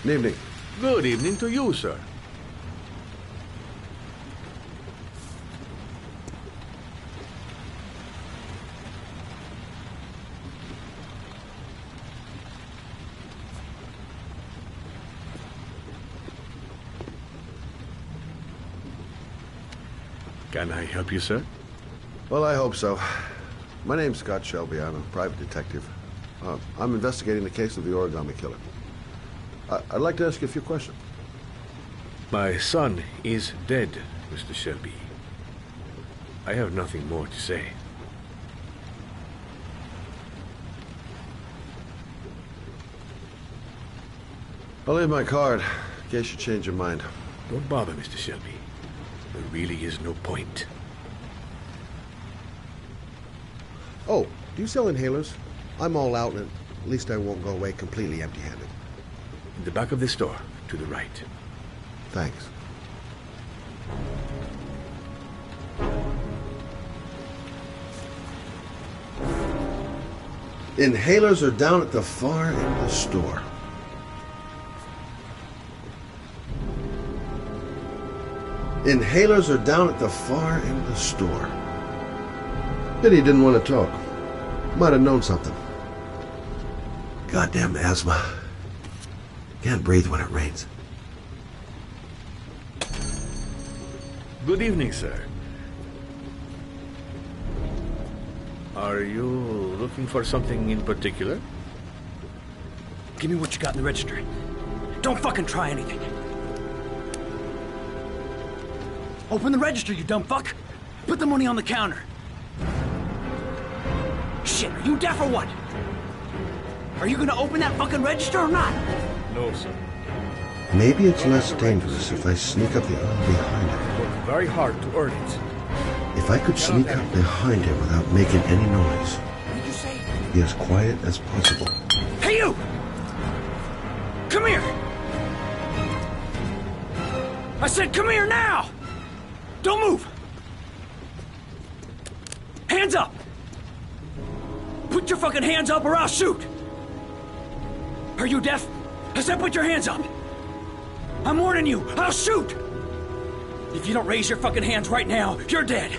Evening. Good evening to you, sir. Can I help you, sir? Well, I hope so. My name's Scott Shelby. I'm a private detective. I'm investigating the case of the origami killer. I'd like to ask you a few questions. My son is dead, Mr. Shelby. I have nothing more to say. I'll leave my card in case you change your mind. Don't bother, Mr. Shelby. There really is no point. Oh, do you sell inhalers? I'm all out, and at least I won't go away completely empty-handed. In the back of the store, to the right. Thanks. Inhalers are down at the far end of the store. Inhalers are down at the far end of the store. Pity he didn't want to talk. Might have known something. Goddamn asthma. Can't breathe when it rains. Good evening, sir. Are you looking for something in particular? Give me what you got in the register. Don't fucking try anything. Open the register, you dumb fuck. Put the money on the counter. Shit, are you deaf or what? Are you gonna open that fucking register or not? No, sir. Maybe it's less dangerous if I sneak up the aisle behind him. Work very hard to earn it. If I could sneak up behind him without making any noise, What did you say? be as quiet as possible. Hey, you! Come here! I said come here now! Don't move! Hands up! Put your fucking hands up or I'll shoot! Are you deaf? I said put your hands up! I'm warning you, I'll shoot! If you don't raise your fucking hands right now, you're dead!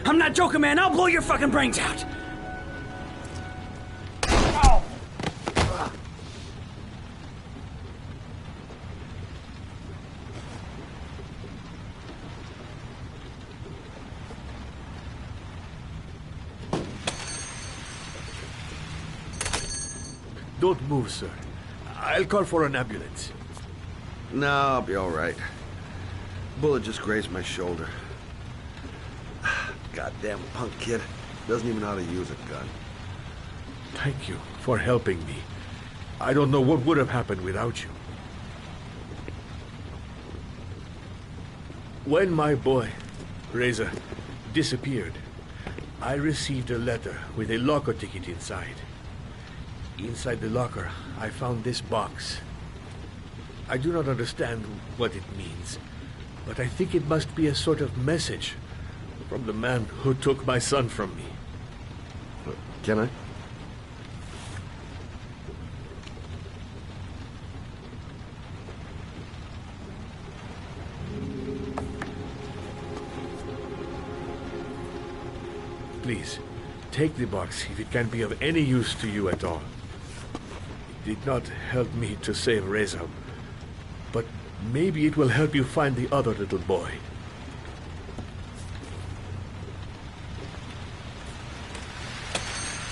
I'm not joking, man, I'll blow your fucking brains out! Don't move, sir. I'll call for an ambulance. No, I'll be all right. Bullet just grazed my shoulder. Goddamn punk kid. Doesn't even know how to use a gun. Thank you for helping me. I don't know what would have happened without you. When my boy, Reza, disappeared, I received a letter with a locker ticket inside. Inside the locker, I found this box. I do not understand what it means, but I think it must be a sort of message from the man who took my son from me. Can I? Please, take the box if it can be of any use to you at all. It did not help me to save Reza, but maybe it will help you find the other little boy.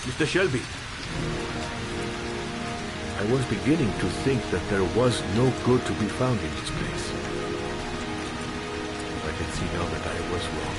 Mr. Shelby, I was beginning to think that there was no good to be found in this place. I can see now that I was wrong.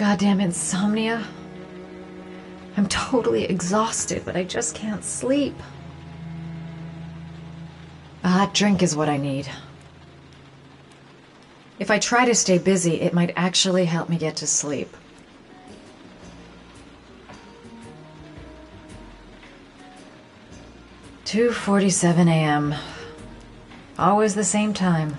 goddamn insomnia. I'm totally exhausted, but I just can't sleep. A hot drink is what I need. If I try to stay busy, it might actually help me get to sleep. "2:47 a.m. Always the same time.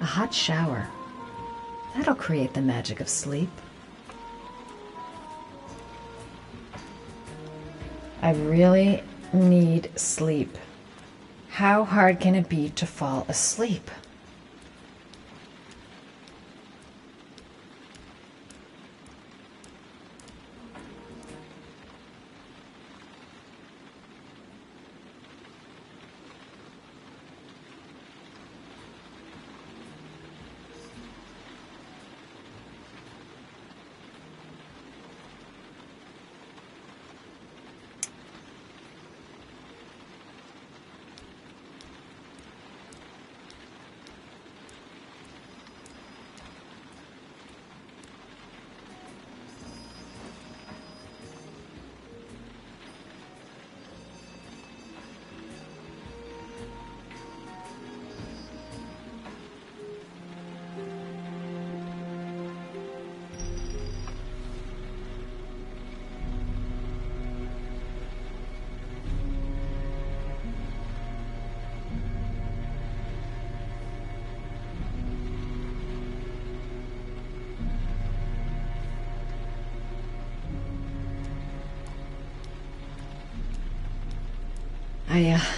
A hot shower. That'll create the magic of sleep. I really need sleep. How hard can it be to fall asleep?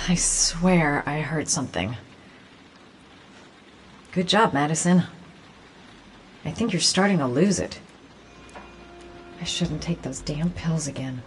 I swear I heard something. Good job, Madison. I think you're starting to lose it. I shouldn't take those damn pills again.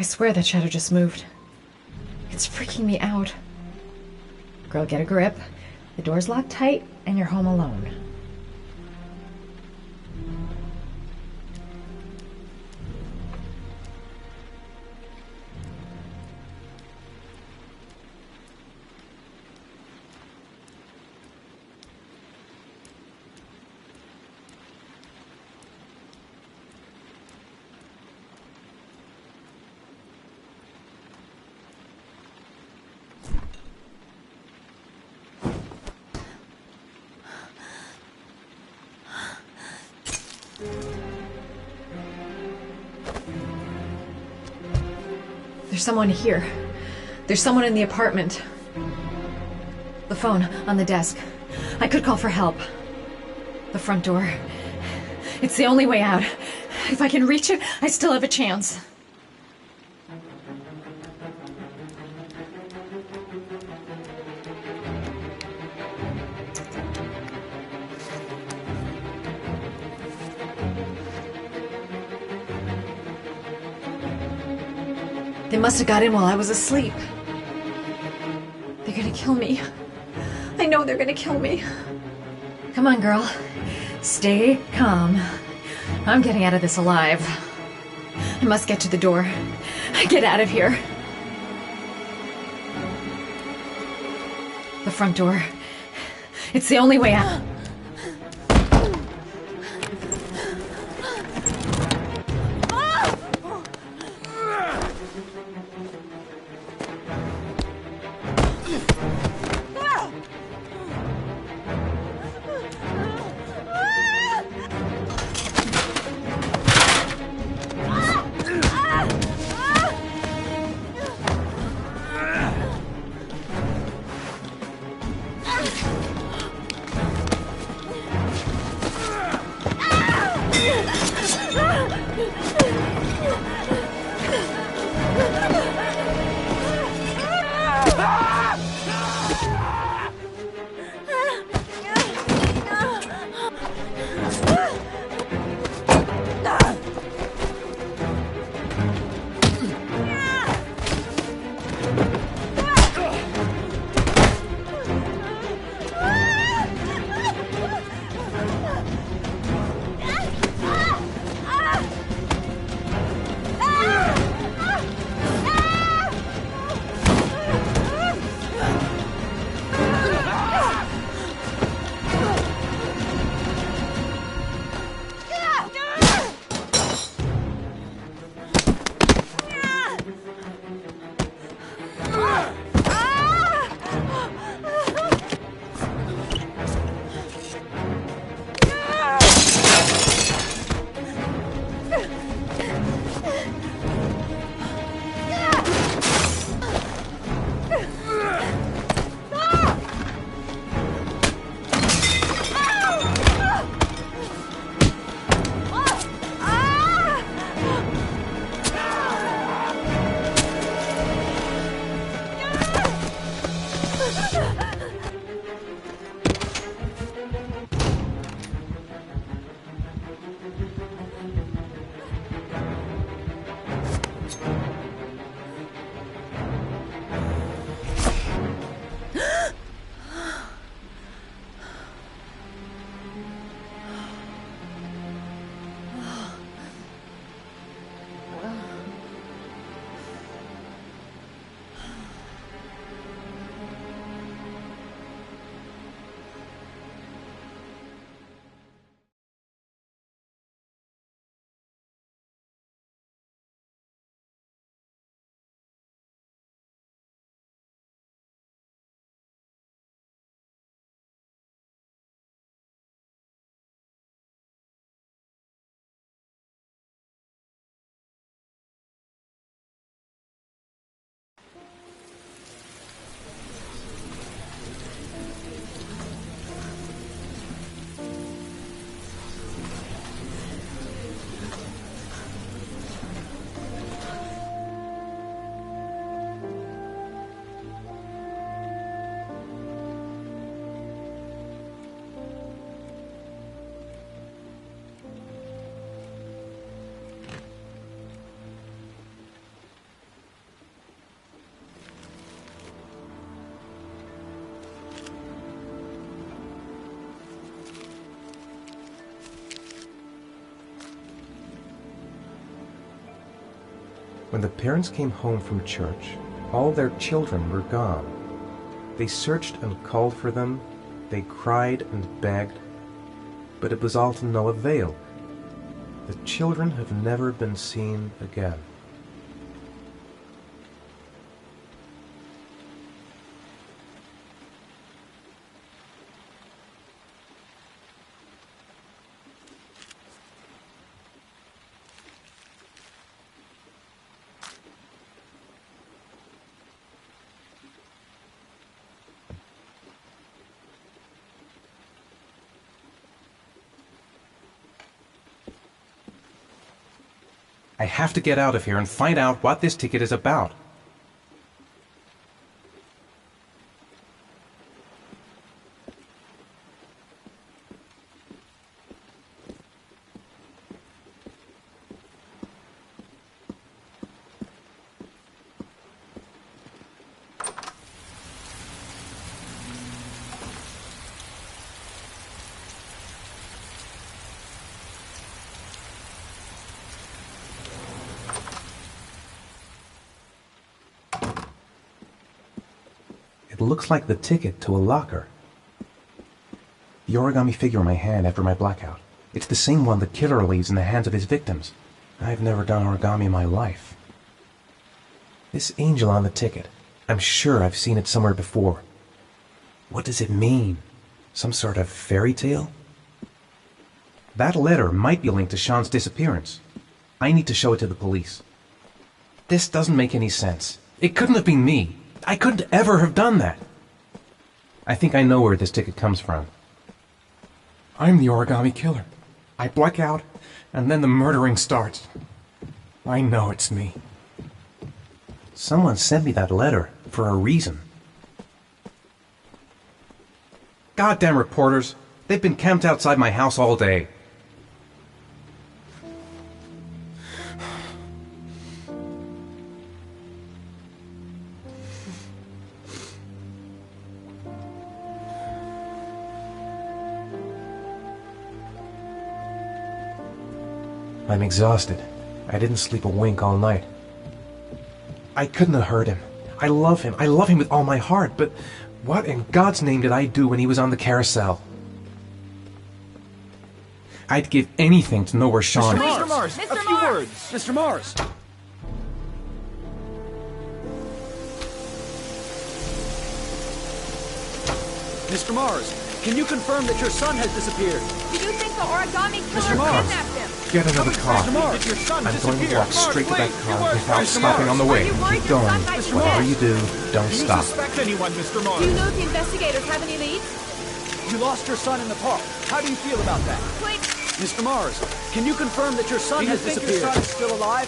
I swear that shadow just moved. It's freaking me out. Girl, get a grip. The door's locked tight, and you're home alone. There's someone here. There's someone in the apartment. The phone on the desk. I could call for help. The front door. It's the only way out. If I can reach it, I still have a chance. They must have got in while I was asleep. They're gonna kill me. I know they're gonna kill me. Come on, girl. Stay calm. I'm getting out of this alive. I must get to the door. Get out of here. The front door. It's the only way out. When the parents came home from church, all their children were gone. They searched and called for them. They cried and begged, but it was all to no avail. The children have never been seen again. I have to get out of here and find out what this ticket is about. It looks like the ticket to a locker. The origami figure in my hand after my blackout. It's the same one the killer leaves in the hands of his victims. I've never done origami in my life. This angel on the ticket, I'm sure I've seen it somewhere before. What does it mean? Some sort of fairy tale? That letter might be linked to Sean's disappearance. I need to show it to the police. This doesn't make any sense. It couldn't have been me. I couldn't ever have done that. I think I know where this ticket comes from. I'm the origami killer. I black out, and then the murdering starts. I know it's me. Someone sent me that letter for a reason. Goddamn reporters. They've been camped outside my house all day. I'm exhausted. I didn't sleep a wink all night. I couldn't have hurt him. I love him. I love him with all my heart, but what in God's name did I do when he was on the carousel? I'd give anything to know where Sean is. Mr. Mars, a few words. Mr. Mars. Mr. Mars, can you confirm that your son has disappeared? Do you think the origami Mr. killer Mars. kidnapped him? Get another car. Mr. Mars, your son I'm going to disappeared. walk straight to that car without Mr. stopping Mars. on the way. Are you worried Keep your going. son might be Whatever dead? you do, don't Do you stop. suspect anyone, Mr. Do you Mars? know if the investigators have any leads? You lost your son in the park. How do you feel about that? Wait, Mr. Mars, can you confirm that your son has disappeared? Do you think your son is still alive?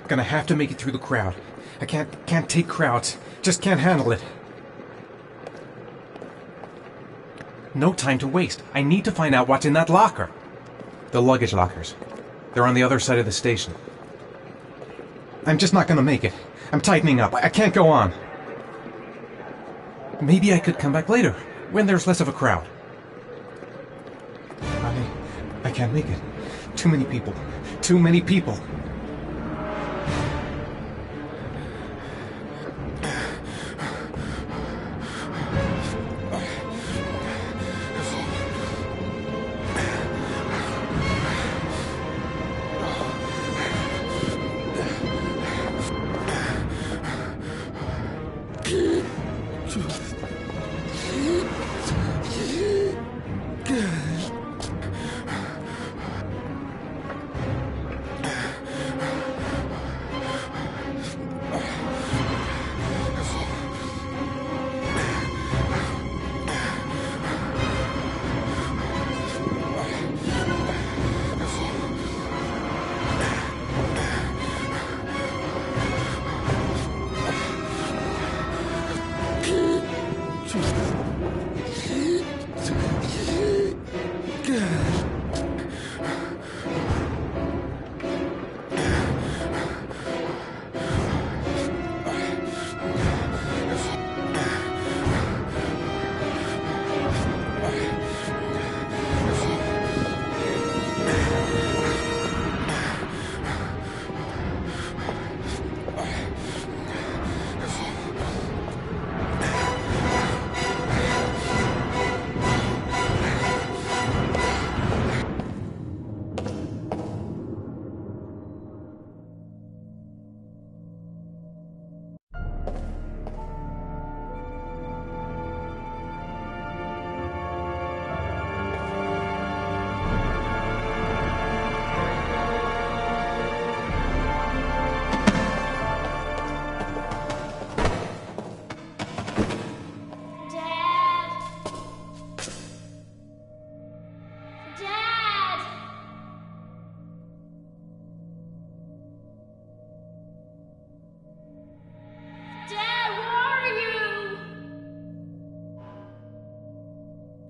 Gonna have to make it through the crowd. I can't take crowds. Just can't handle it. No time to waste. I need to find out what's in that locker. The luggage lockers. They're on the other side of the station. I'm just not gonna make it. I'm tightening up. I can't go on. Maybe I could come back later, when there's less of a crowd. I can't make it. Too many people. Too many people.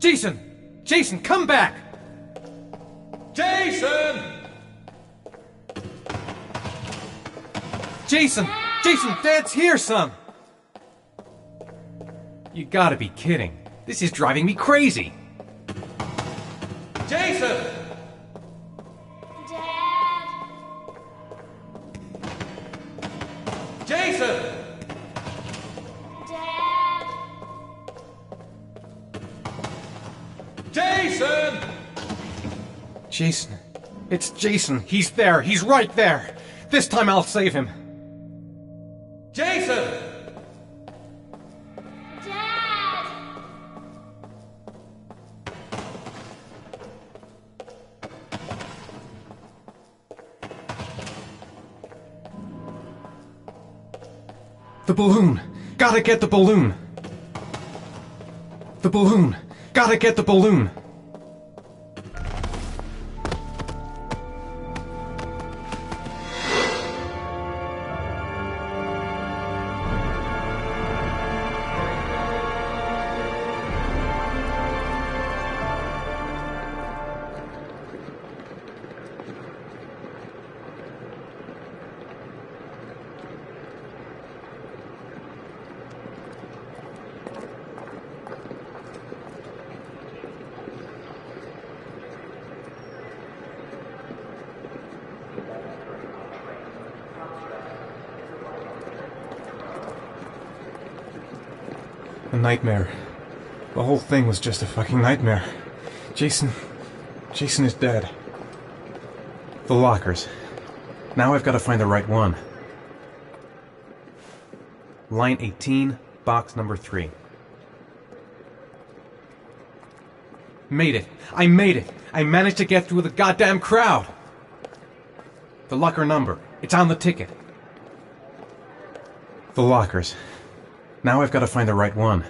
Jason! Jason, come back! Jason! Jason! Jason, Dad's here, son! You gotta be kidding. This is driving me crazy. Jason! Dad! Jason! Dad! Jason! Jason. It's Jason. He's there. He's right there. This time I'll save him. Jason! Dad! The balloon. Gotta get the balloon. The balloon. Gotta get the balloon. A nightmare. The whole thing was just a fucking nightmare. Jason is dead. The lockers. Now I've got to find the right one. Line 18, box number 3. Made it. I made it. I managed to get through the goddamn crowd. The locker number. It's on the ticket. The lockers. Now I've got to find the right one.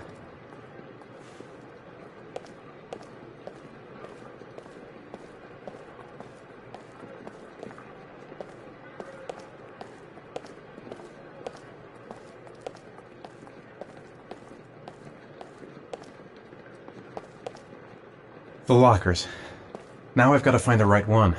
The lockers. Now I've got to find the right one.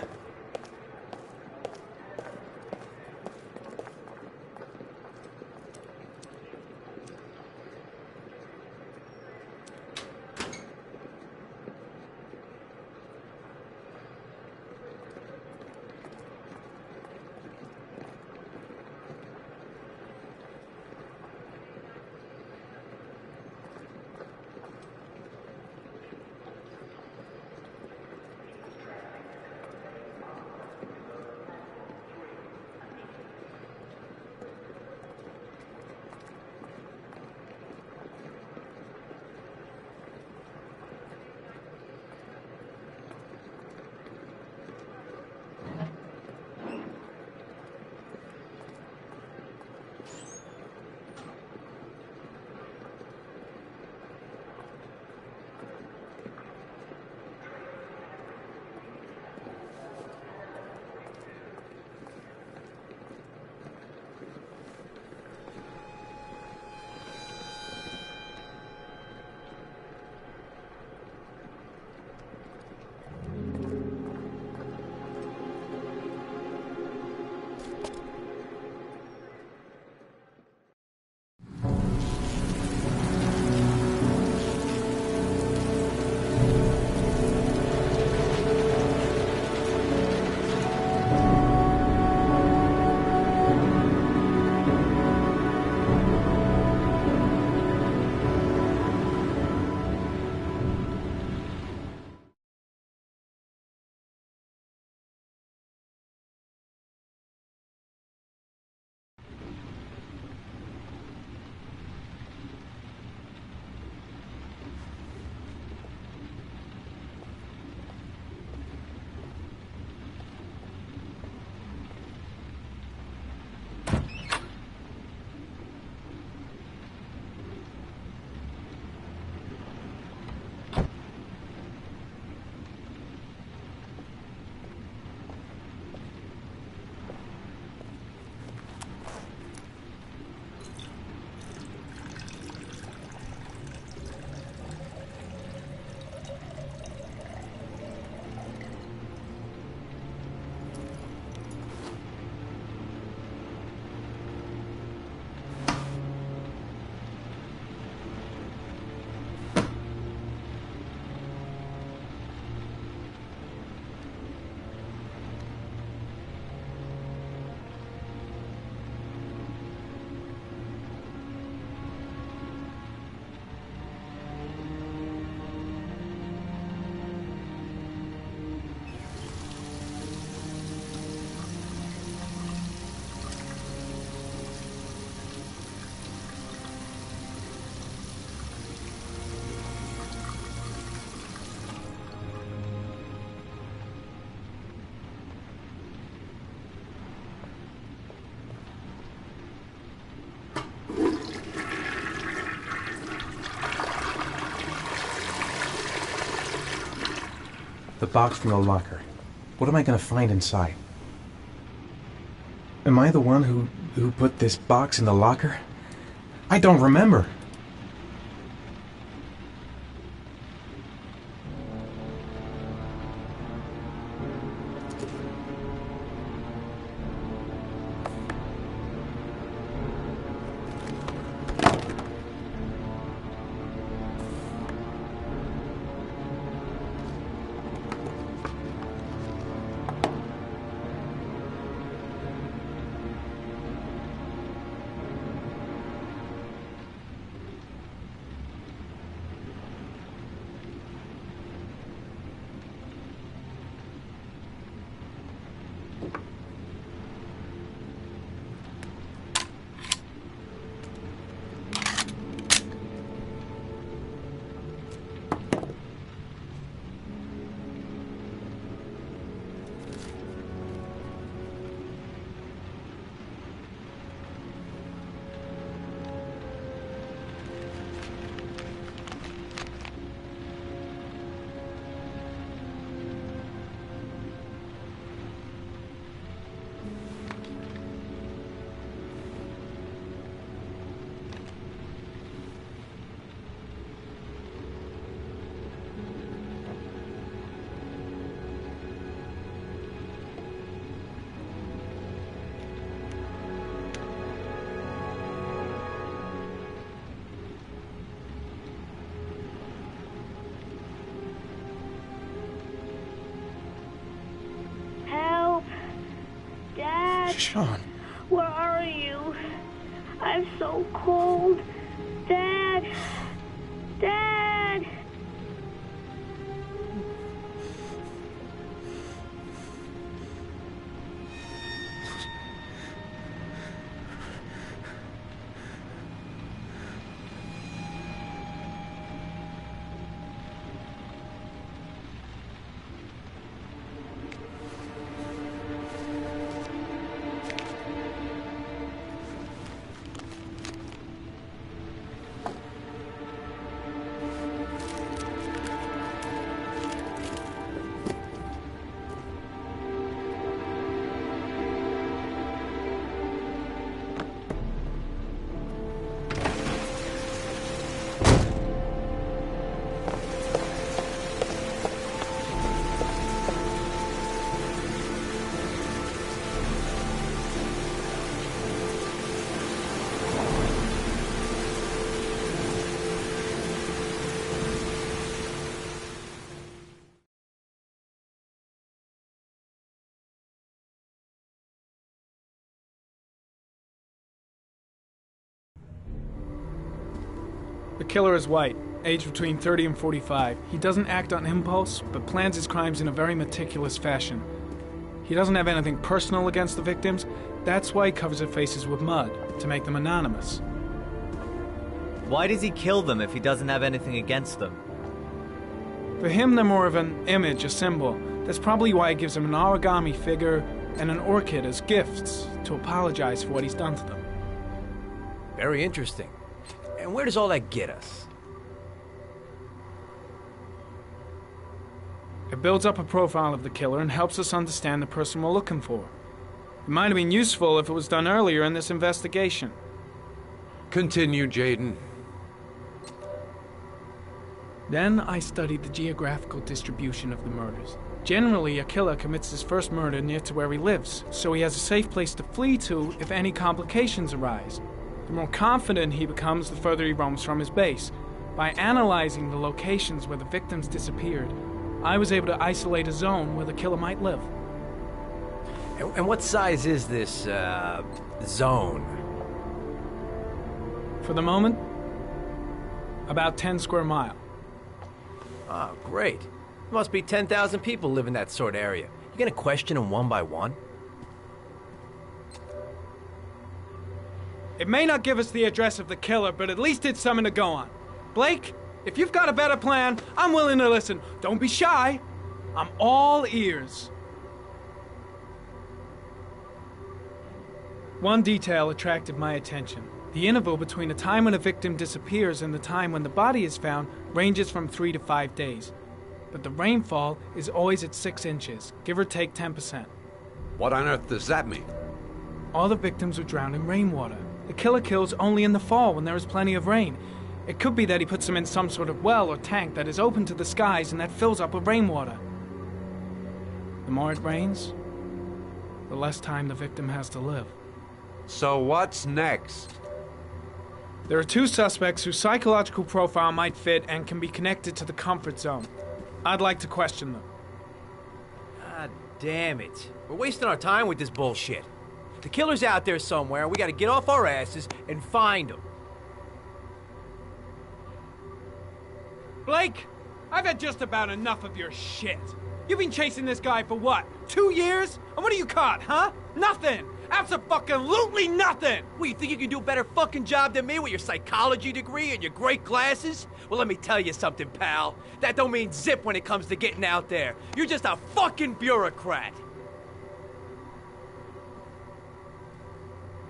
The box from the locker. What am I going to find inside? Am I the one who put this box in the locker? I don't remember. Sean. Where are you? I'm so cold. Dad! Dad! The killer is white, aged between 30 and 45. He doesn't act on impulse, but plans his crimes in a very meticulous fashion. He doesn't have anything personal against the victims. That's why he covers their faces with mud, to make them anonymous. Why does he kill them if he doesn't have anything against them? For him, they're more of an image, a symbol. That's probably why he gives them an origami figure and an orchid as gifts, to apologize for what he's done to them. Very interesting. And where does all that get us? It builds up a profile of the killer and helps us understand the person we're looking for. It might have been useful if it was done earlier in this investigation. Continue, Jayden. Then I studied the geographical distribution of the murders. Generally, a killer commits his first murder near to where he lives, so he has a safe place to flee to if any complications arise. The more confident he becomes, the further he roams from his base. By analyzing the locations where the victims disappeared, I was able to isolate a zone where the killer might live. And what size is this, zone? For the moment, about 10 square miles. Oh, great. There must be 10,000 people live in that sort of area. You gonna question them one by one? It may not give us the address of the killer, but at least it's something to go on. Blake, if you've got a better plan, I'm willing to listen. Don't be shy. I'm all ears. One detail attracted my attention. The interval between the time when a victim disappears and the time when the body is found ranges from 3 to 5 days. but the rainfall is always at 6 inches, give or take 10%. What on earth does that mean? All the victims were drowned in rainwater. The killer kills only in the fall when there is plenty of rain. It could be that he puts them in some sort of well or tank that is open to the skies and that fills up with rainwater. The more it rains, the less time the victim has to live. So what's next? There are 2 suspects whose psychological profile might fit and can be connected to the comfort zone. I'd like to question them. God damn it. We're wasting our time with this bullshit. The killer's out there somewhere. We gotta get off our asses and find him. Blake, I've had just about enough of your shit. You've been chasing this guy for what, 2 years? And what are you caught, huh? Nothing! Abso-fucking-lutely nothing! What, you think you can do a better fucking job than me with your psychology degree and your great glasses? Well, let me tell you something, pal. That don't mean zip when it comes to getting out there. You're just a fucking bureaucrat.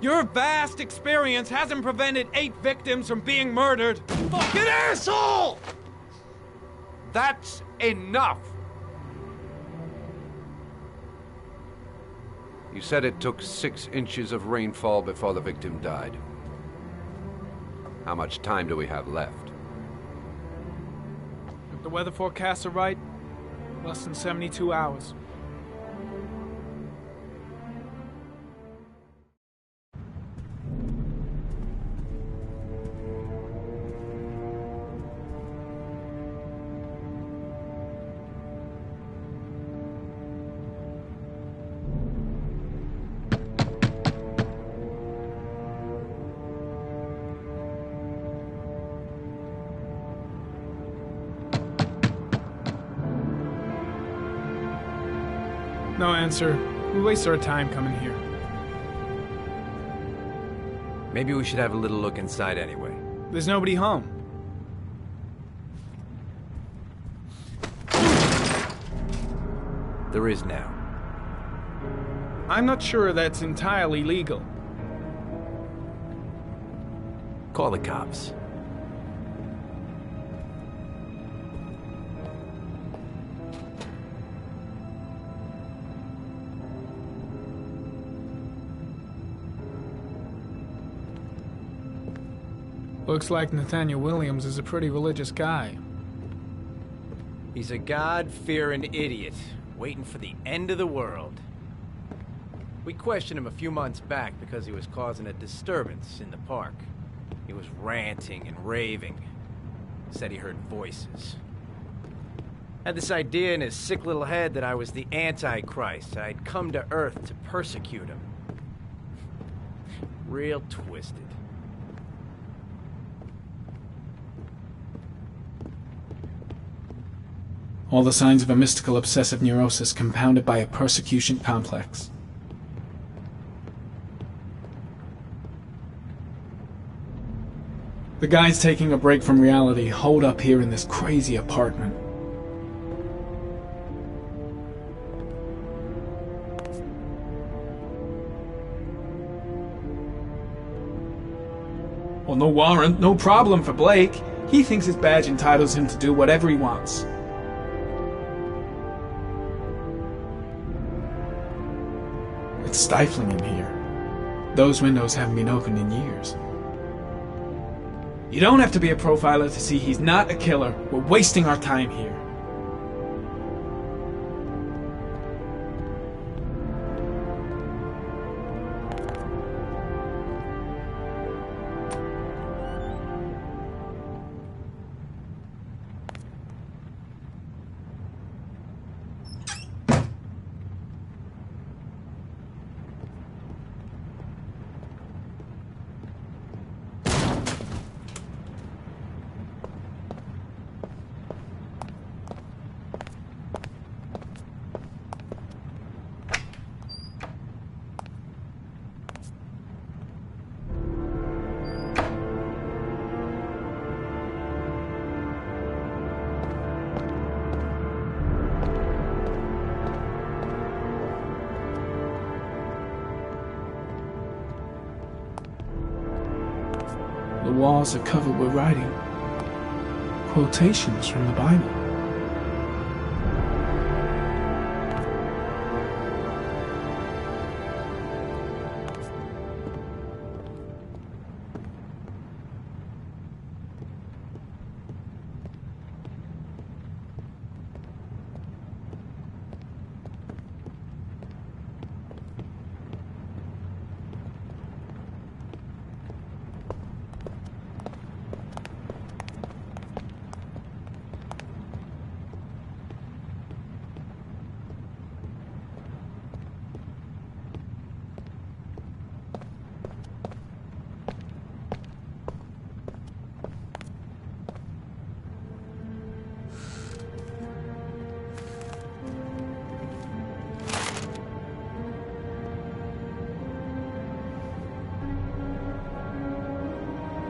Your vast experience hasn't prevented 8 victims from being murdered. Fucking asshole! That's enough! You said it took 6 inches of rainfall before the victim died. How much time do we have left? If the weather forecasts are right, less than 72 hours. No answer. We waste our time coming here. Maybe we should have a little look inside anyway. There's nobody home. There is now. I'm not sure that's entirely legal. Call the cops. Looks like Nathaniel Williams is a pretty religious guy. He's a God-fearing idiot, waiting for the end of the world. We questioned him a few months back because he was causing a disturbance in the park. He was ranting and raving. Said he heard voices. Had this idea in his sick little head that I was the Antichrist. I'd come to Earth to persecute him. Real twisted. All the signs of a mystical obsessive neurosis compounded by a persecution complex. The guy's taking a break from reality, holed up here in this crazy apartment. Well, no warrant, no problem for Blake. He thinks his badge entitles him to do whatever he wants. It's stifling in here. Those windows haven't been opened in years. You don't have to be a profiler to see he's not a killer. We're wasting our time here. The walls are covered with writing. Quotations from the Bible.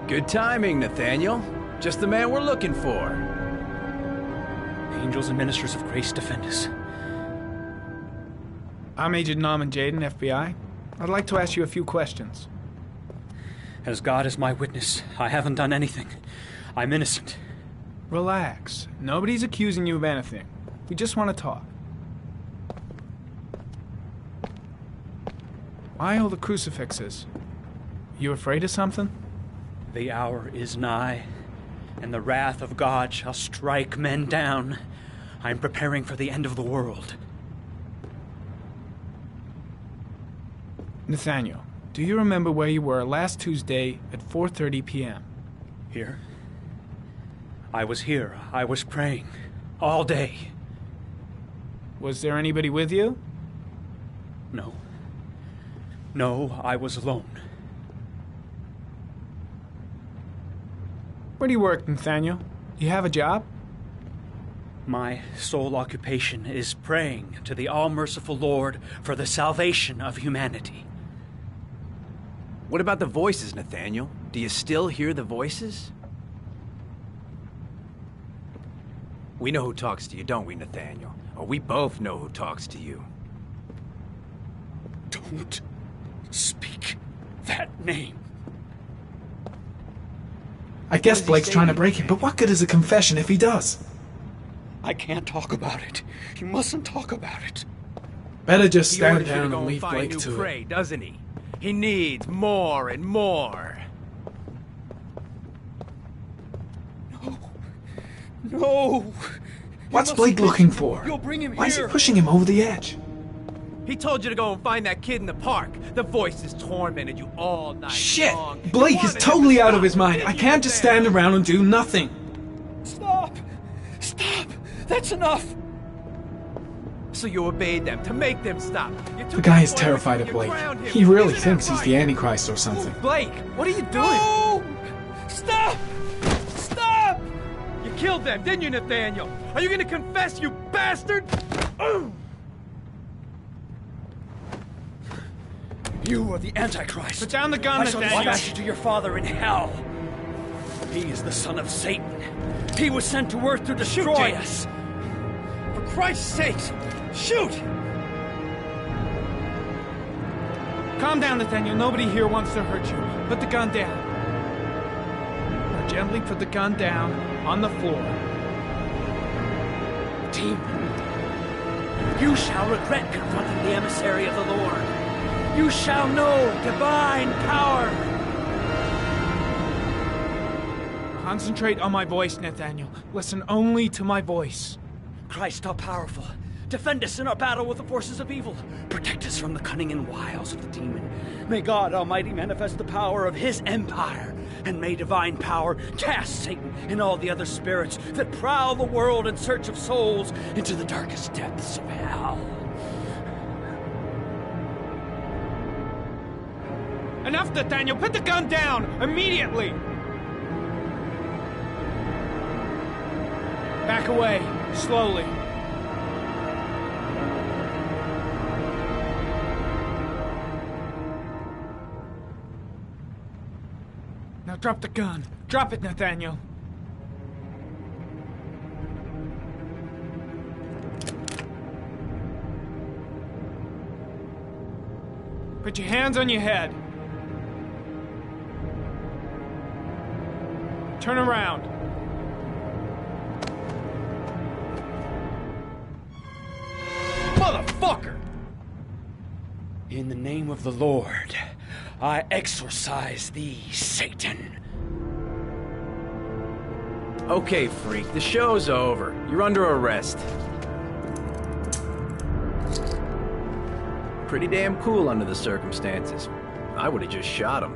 Good timing, Nathaniel. Just the man we're looking for. Angels and ministers of grace defend us. I'm Agent Norman Jaden, FBI. I'd like to ask you a few questions. As God is my witness, I haven't done anything. I'm innocent. Relax. Nobody's accusing you of anything. We just want to talk. Why all the crucifixes? You afraid of something? The hour is nigh, and the wrath of God shall strike men down. I am preparing for the end of the world. Nathaniel, do you remember where you were last Tuesday at 4:30 p.m.? Here? I was here. I was praying. All day. Was there anybody with you? No. No, I was alone. Where do you work, Nathaniel? You have a job? My sole occupation is praying to the all-merciful Lord for the salvation of humanity. What about the voices, Nathaniel? Do you still hear the voices? We know who talks to you, don't we, Nathaniel? Or we both know who talks to you. Don't speak that name. I guess Blake's trying to break it, but what good is a confession if he does? I can't talk about it. You mustn't talk about it. Better just He stand orders you to down go and leave find Blake new to prey, it. doesn't he? He needs more and more. No! What's Blake looking for? You'll bring him Why is he here. pushing him over the edge? He told you to go and find that kid in the park. The voices tormented you all night Shit! long. Blake You is wanted totally him to out of stop, his mind. didn't I you, can't just stand Nathaniel? around and do nothing. Stop! Stop! That's enough! So you obeyed them to make them stop. You took The guy his is boy terrified with of you, Blake. drowned him. He really Isn't thinks that he's the right? Antichrist or something. Blake, what are you doing? No! Stop! Stop! You killed them, didn't you, Nathaniel? Are you gonna confess, you bastard? You are the Antichrist. Put down the gun, I shall Nathaniel. dispatch you to your father in hell. He is the son of Satan. He was sent to earth to destroy us. For Christ's sake, shoot! Calm down, Nathaniel. Nobody here wants to hurt you. Put the gun down. Now gently put the gun down on the floor. Team, you shall regret confronting the emissary of the Lord. You shall know divine power. Concentrate on my voice, Nathaniel. Listen only to my voice. Christ, all powerful, defend us in our battle with the forces of evil. Protect us from the cunning and wiles of the demon. May God Almighty manifest the power of His empire, and may divine power cast Satan and all the other spirits that prowl the world in search of souls into the darkest depths of hell. Enough, Nathaniel! Put the gun down! Immediately! Back away. Slowly. Now drop the gun. Drop it, Nathaniel. Put your hands on your head. Turn around. Motherfucker! In the name of the Lord, I exorcise thee, Satan. Okay, freak, the show's over. You're under arrest. Pretty damn cool under the circumstances. I would have just shot him.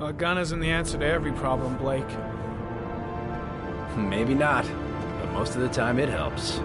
A gun isn't the answer to every problem, Blake. Maybe not, but most of the time it helps.